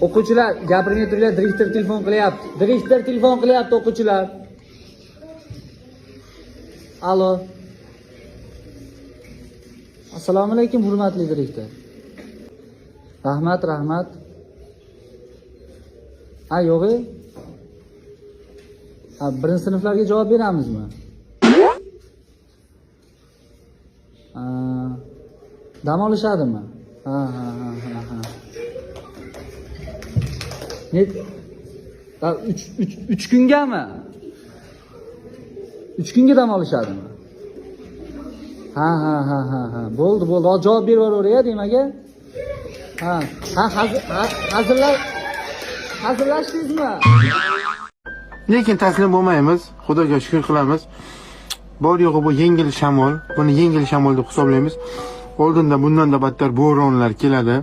O'quvchilar, gapirmay turinglar, direktor telefon qilyapti. Direktor telefon qilyapti o'quvchilar. Alo. Assalomu alaykum, hurmatli direktor. Rahmat. Yo'q. Birinchi sinflarga javob beramizmi? Dam olishadimi? Ha. Net 3 kungami? 3 kunga dam olishadimi? Ha. Bo'ldi. Hozir javob berib yuboraver, demaga. Hazırlashdingizmi? Lekin taslim bo'lmaymiz. Xudoga shukr qilamiz. Bor yo'g'i bu yengil shamol. Buni yengil shamol deb hisoblaymiz. Oldinda bundan da battar bo'ronlar keladi.